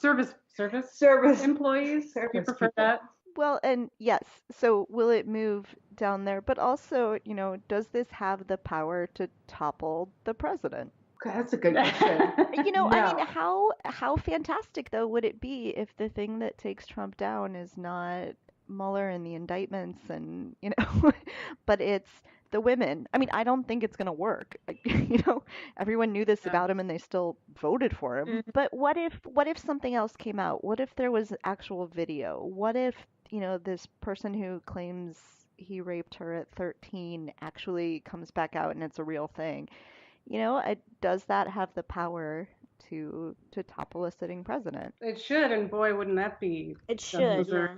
Service employees. Service you prefer people. that? Well, and yes, so will it move down there? But also, does this have the power to topple the president? That's a good question. I mean, how fantastic though would it be if the thing that takes Trump down is not Mueller and the indictments and, but it's the women. I mean, I don't think it's going to work. Everyone knew this about him and they still voted for him. But what if something else came out? What if there was actual video? What if, this person who claims he raped her at 13 actually comes back out and it's a real thing? Does that have the power to topple a sitting president? It should, and boy, wouldn't that be? It should, yeah.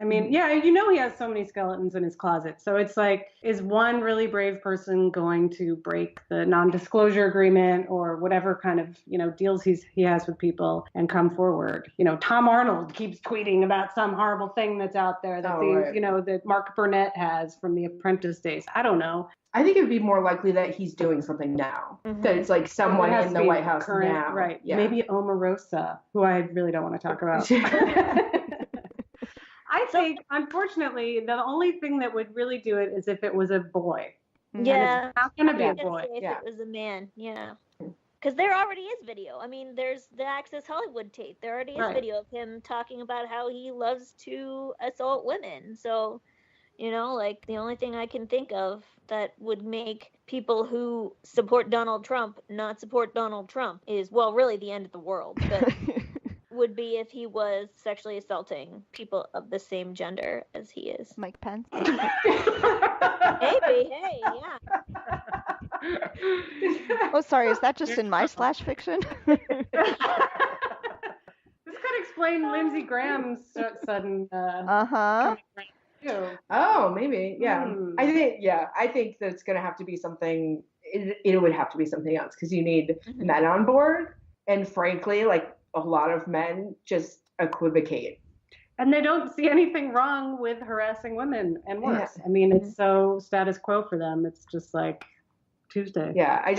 I mean, yeah, he has so many skeletons in his closet. So it's like, is one really brave person going to break the non-disclosure agreement or whatever kind of, deals he has with people and come forward? Tom Arnold keeps tweeting about some horrible thing that's out there that that Mark Burnett has from The Apprentice days. I don't know. I think it would be more likely that he's doing something now. Mm-hmm. That it's like someone in the White House current, now. Right. Yeah. Maybe Omarosa, who I really don't want to talk about. I think, unfortunately, the only thing that would really do it is if it was a boy. Yeah. It's not going to be a boy. If it was a man, yeah. Because there already is video. I mean, there's the Access Hollywood tape. There already is video of him talking about how he loves to assault women. So, the only thing I can think of that would make people who support Donald Trump not support Donald Trump is, well, really the end of the world. But would be if he was sexually assaulting people of the same gender as he is. Mike Pence? Maybe, hey, yeah. Oh, sorry, is that just in my slash fiction? This could explain Lindsey Graham's sudden Oh, maybe, yeah. I think that it's going to have to be something, it would have to be something else because you need men on board. And frankly, like, a lot of men just equivocate. And they don't see anything wrong with harassing women and worse. Yeah. I mean, it's so status quo for them. It's just like Tuesday. Yeah, I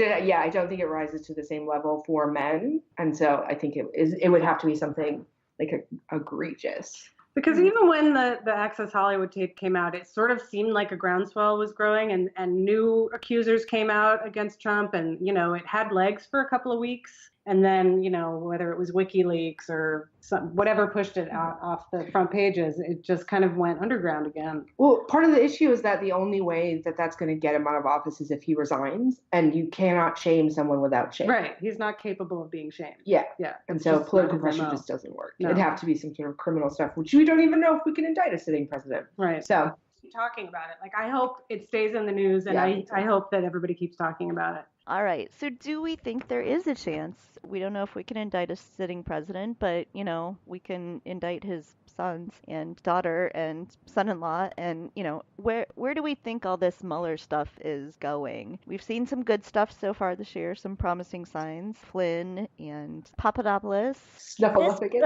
don't think it rises to the same level for men. And so I think it would have to be something like egregious. Because even when the Access Hollywood tape came out, it sort of seemed like a groundswell was growing and new accusers came out against Trump and, it had legs for a couple of weeks. And then, whether it was WikiLeaks or whatever pushed it out off the front pages, it just kind of went underground again. Well, part of the issue is that the only way that that's going to get him out of office is if he resigns, and you cannot shame someone without shame. Right. He's not capable of being shamed. Yeah. And so political pressure just doesn't work. No. It'd have to be some sort of criminal stuff, which we don't even know if we can indict a sitting president. Right. So keep talking about it. Like, I hope it stays in the news, and I hope that everybody keeps talking about it. All right. So do we think there is a chance? We don't know if we can indict a sitting president, but, we can indict his sons and daughter and son-in-law. And, where do we think all this Mueller stuff is going? We've seen some good stuff so far this year, some promising signs. Flynn and Papadopoulos. Snuffleupagus.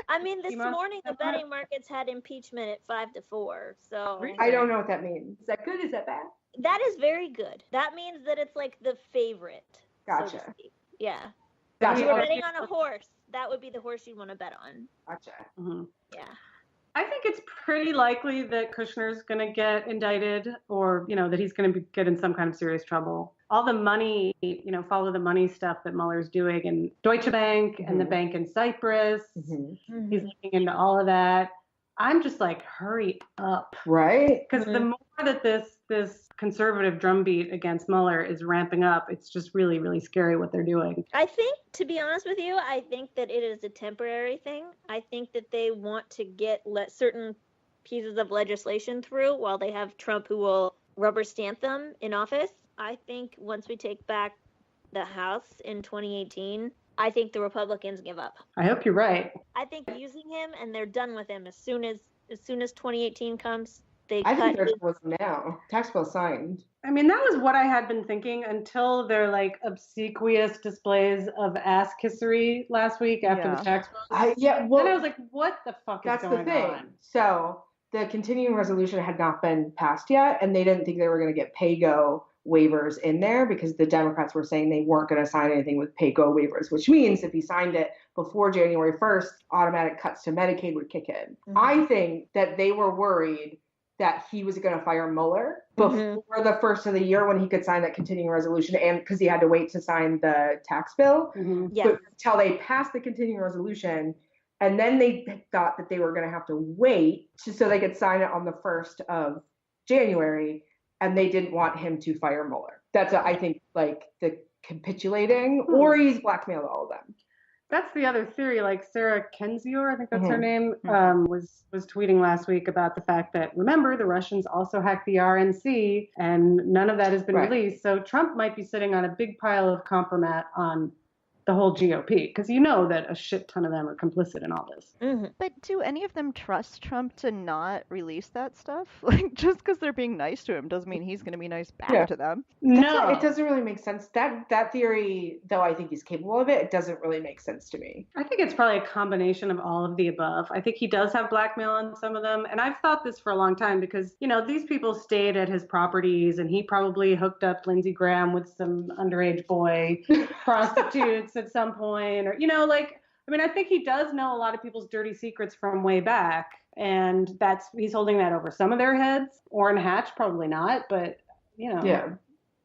I mean, this morning the betting markets had impeachment at 5-4. So I don't know what that means. Is that good? Is that bad? That is very good. That means that it's like the favorite. Gotcha. So to speak. Yeah. Gotcha. If you're betting on a horse, that would be the horse you'd want to bet on. Gotcha. Mm-hmm. Yeah. I think it's pretty likely that Kushner's going to get indicted or, that he's going to get in some kind of serious trouble. All the money, follow the money stuff that Mueller's doing in Deutsche Bank and the bank in Cyprus. Mm-hmm. He's looking into all of that. I'm just like, hurry up. Right? Because the more that this conservative drumbeat against Mueller is ramping up, it's just really, really scary what they're doing. I think, to be honest with you, I think that it is a temporary thing. I think that they want to get certain pieces of legislation through while they have Trump who will rubber stamp them in office. I think once we take back the House in 2018, I think the Republicans give up. I hope you're right. I think using him and they're done with him as soon as 2018 comes. I think there's one now. Tax bill signed. I mean, that was what I had been thinking until their obsequious displays of ass kissery last week after the tax bill. Well, then I was like, what the fuck is going on? That's the thing. So the continuing resolution had not been passed yet, and they didn't think they were going to get pay-go waivers in there because the Democrats were saying they weren't going to sign anything with pay-go waivers, which means if he signed it before January 1st, automatic cuts to Medicaid would kick in. I think that they were worried that he was going to fire Mueller before the first of the year when he could sign that continuing resolution, and because he had to wait to sign the tax bill. But until they passed the continuing resolution, and then they thought that they were going to have to wait so they could sign it on the 1st of January, and they didn't want him to fire Mueller. That's, I think, like the capitulating, or he's blackmailed all of them. That's the other theory. Like Sarah Kendzior, I think that's her name, was tweeting last week about the fact that, remember, the Russians also hacked the RNC, and none of that has been released. So Trump might be sitting on a big pile of compromat on the whole GOP, because you know that a shit ton of them are complicit in all this. But do any of them trust Trump to not release that stuff? Like, just because they're being nice to him doesn't mean he's going to be nice back to them. No, it doesn't really make sense. That theory, though I think he's capable of it, it doesn't really make sense to me. I think it's probably a combination of all of the above. I think he does have blackmail on some of them, and I've thought this for a long time because, you know, these people stayed at his properties, and he probably hooked up Lindsey Graham with some underage boy prostitutes at some point, or, you know, like, I mean, I think he does know a lot of people's dirty secrets from way back, and he's holding that over some of their heads. Orrin Hatch, probably not, but, you know,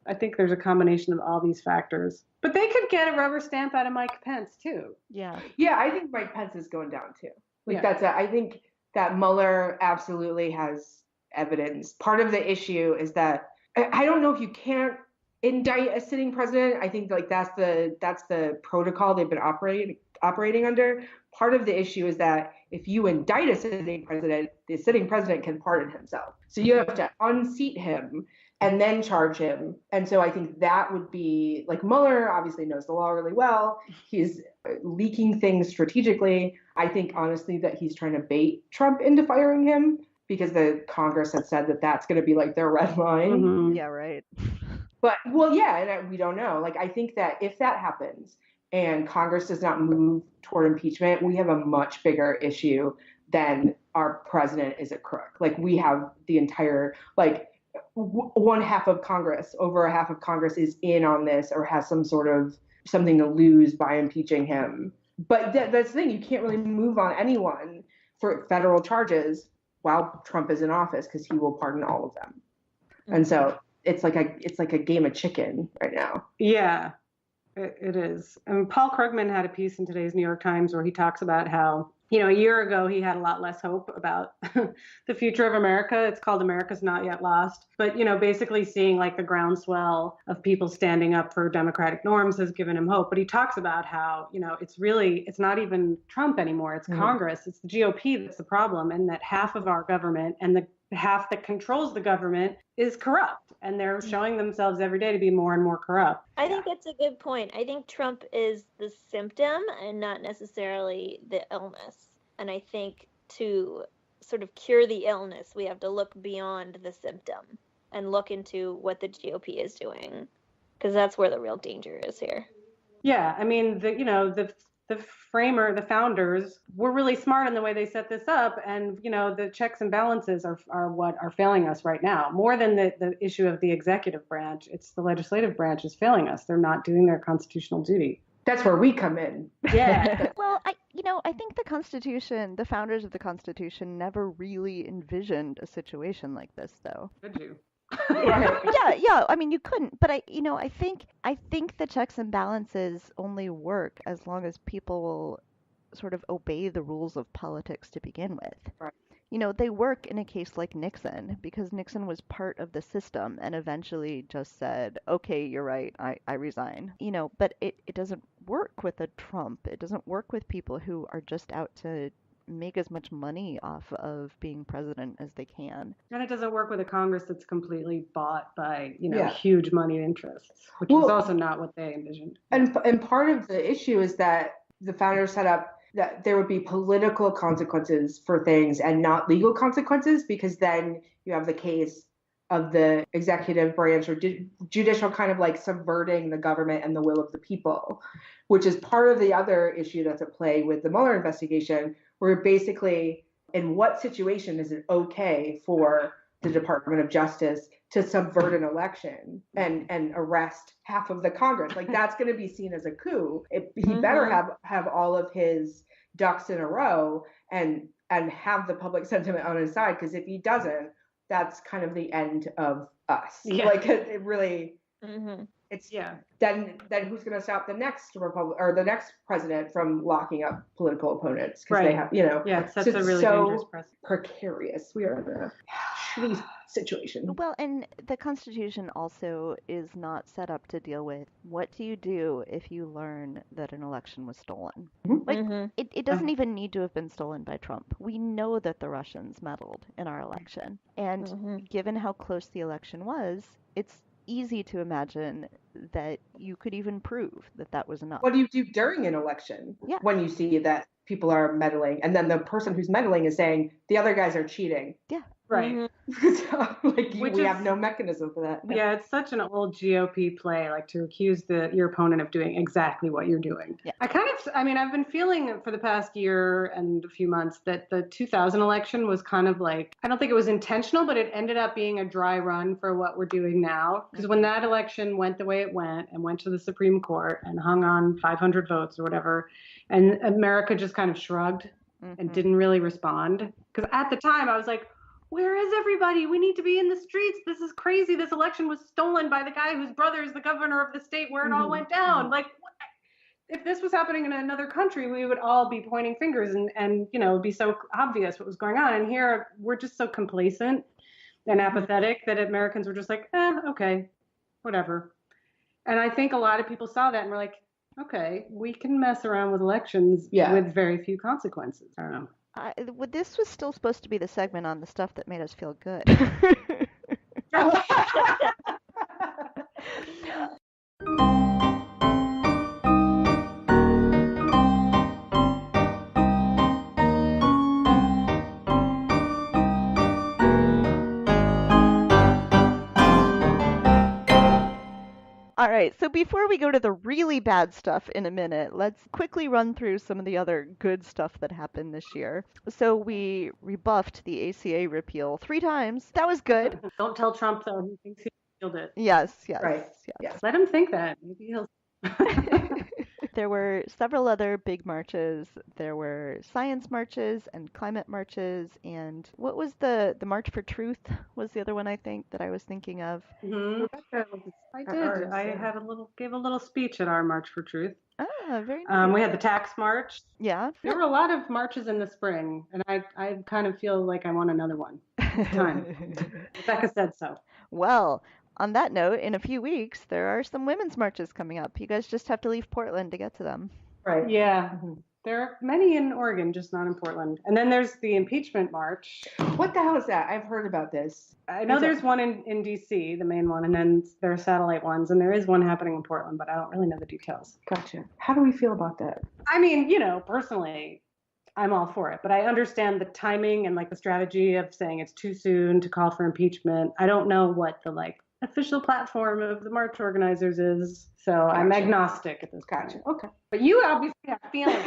I think there's a combination of all these factors. But they could get a rubber stamp out of Mike Pence, too. Yeah, I think Mike Pence is going down, too. Like, I think that Mueller absolutely has evidence. Part of the issue is that I don't know if you can't indict a sitting president. I think like that's the protocol they've been operating under. Part of the issue is that if you indict a sitting president, the sitting president can pardon himself. So you have to unseat him and then charge him. And so I think that would be, like, Mueller obviously knows the law really well. He's leaking things strategically. I think honestly that he's trying to bait Trump into firing him because the Congress had said that that's going to be like their red line. Yeah, right. But, well, yeah, and we don't know. Like, I think that if that happens and Congress does not move toward impeachment, we have a much bigger issue than our president is a crook. Like, we have the entire, like, one half of Congress, over a half of Congress is in on this or has some sort of something to lose by impeaching him. But that's the thing. You can't really move on anyone for federal charges while Trump is in office because he will pardon all of them. And so it's like a game of chicken right now. Yeah, it is. And Paul Krugman had a piece in today's New York Times where he talks about how, you know, a year ago he had a lot less hope about the future of America. It's called America's Not Yet Lost. But, you know, basically seeing like the groundswell of people standing up for democratic norms has given him hope. But he talks about how, you know, it's not even Trump anymore. It's Congress. It's the GOP that's the problem. And that half of our government and the half that controls the government is corrupt, and they're showing themselves every day to be more and more corrupt. I think that's a good point. I think Trump is the symptom and not necessarily the illness. And I think to sort of cure the illness, we have to look beyond the symptom and look into what the GOP is doing, because that's where the real danger is here. Yeah, I mean, the founders were really smart in the way they set this up. And, you know, the checks and balances are what are failing us right now. More than the issue of the executive branch, it's the legislative branch is failing us. They're not doing their constitutional duty. That's where we come in. Yeah. Well, I think the Constitution, the founders of the Constitution never really envisioned a situation like this, though. Could you? Yeah. I mean, you couldn't, but I think the checks and balances only work as long as people will sort of obey the rules of politics to begin with. Right. You know, they work in a case like Nixon because Nixon was part of the system and eventually just said, okay, you're right, I resign. You know, but it doesn't work with a Trump. It doesn't work with people who are just out to make as much money off of being president as they can. And it doesn't work with a Congress that's completely bought by, you know, huge money interests, which is also not what they envisioned. And part of the issue is that the founders set up that there would be political consequences for things and not legal consequences, because then you have the case of the executive branch or judicial kind of like subverting the government and the will of the people, which is part of the other issue that's at play with the Mueller investigation, where basically in what situation is it okay for the Department of Justice to subvert an election and arrest half of the Congress. Like that's going to be seen as a coup. He better have all of his ducks in a row and have the public sentiment on his side, because if he doesn't, that's kind of the end of us. Yeah. Like it really, it's then who's going to stop the next or the next president from locking up political opponents, because they have, it's such a really dangerous precedent. Precarious. We are in a shitty situation. Well, and the Constitution also is not set up to deal with what do you do if you learn that an election was stolen. Like it doesn't even need to have been stolen by Trump. We know that the Russians meddled in our election, and given how close the election was, it's easy to imagine that you could even prove that that was enough. What do you do during an election when you see that people are meddling, and then the person who's meddling is saying the other guys are cheating? Yeah. Right. So, we have no mechanism for that. Yeah, it's such an old GOP play, like to accuse your opponent of doing exactly what you're doing. Yeah. I've been feeling for the past year and a few months that the 2000 election was kind of like, I don't think it was intentional, but it ended up being a dry run for what we're doing now. Because when that election went the way it went and went to the Supreme Court and hung on 500 votes or whatever, and America just kind of shrugged and didn't really respond. Because at the time I was like, where is everybody? We need to be in the streets. This is crazy. This election was stolen by the guy whose brother is the governor of the state where it all went down. Like, if this was happening in another country, we would all be pointing fingers and it'd be so obvious what was going on. And here we're just so complacent and apathetic that Americans were just like, okay, whatever. And I think a lot of people saw that and were like, okay, we can mess around with elections with very few consequences. I don't know. This was still supposed to be the segment on the stuff that made us feel good. All right, so before we go to the really bad stuff in a minute, let's quickly run through some of the other good stuff that happened this year. So we rebuffed the ACA repeal 3 times. That was good. Don't tell Trump, though. He thinks he repealed it. Yes. Right. Yes. Let him think that. Maybe he'll... There were several other big marches. There were science marches and climate marches, and what was the March for Truth was the other one I think that I was thinking of. I did. I gave a little speech at our March for Truth. Ah, very nice. We had the tax march. Yeah. There were a lot of marches in the spring, and I kind of feel like I want another one this time. Rebecca said so. Well, on that note, in a few weeks, there are some women's marches coming up. You guys just have to leave Portland to get to them. Right. Yeah. There are many in Oregon, just not in Portland. And then there's the impeachment march. What the hell is that? I've heard about this. I know there's one in D.C., the main one, and then there are satellite ones, and there is one happening in Portland, but I don't really know the details. Gotcha. How do we feel about that? I mean, personally, I'm all for it, but I understand the timing and the strategy of saying it's too soon to call for impeachment. I don't know what the official platform of the march organizers is, so gotcha. I'm agnostic at this point. Gotcha. Okay. But you obviously have feelings.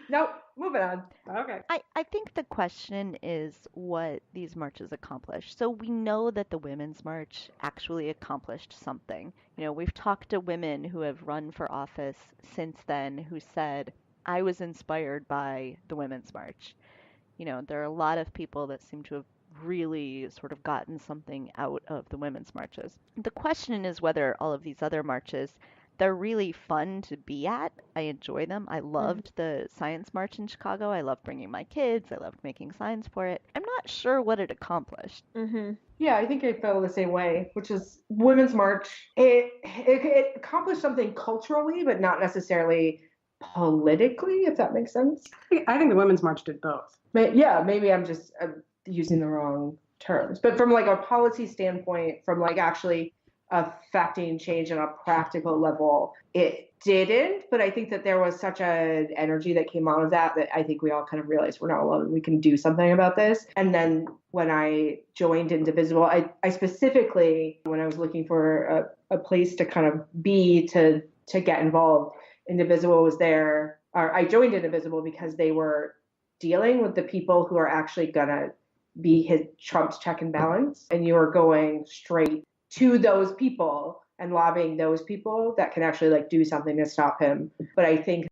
Nope. Moving on. Okay. I think the question is what these marches accomplish. So we know that the Women's March actually accomplished something. We've talked to women who have run for office since then who said, I was inspired by the Women's March. There are a lot of people that seem to have really sort of gotten something out of the women's marches. The question is whether all of these other marches, they're really fun to be at. I enjoy them. I loved the science march in Chicago. I loved bringing my kids. I loved making signs for it. I'm not sure what it accomplished. Yeah, I think I felt the same way, which is Women's March. It accomplished something culturally, but not necessarily politically, if that makes sense. I think the Women's March did both. Maybe I'm just using the wrong terms, but from a policy standpoint, from actually affecting change on a practical level, it didn't. But I think that there was such an energy that came out of that I think we all kind of realized we're not alone. We can do something about this. And then when I joined Indivisible, I specifically, when I was looking for a place to kind of be to get involved, Indivisible was there. Or I joined Indivisible because they were dealing with the people who are actually gonna be his Trump's check and balance, and you are going straight to those people and lobbying those people that can actually like do something to stop him. But I think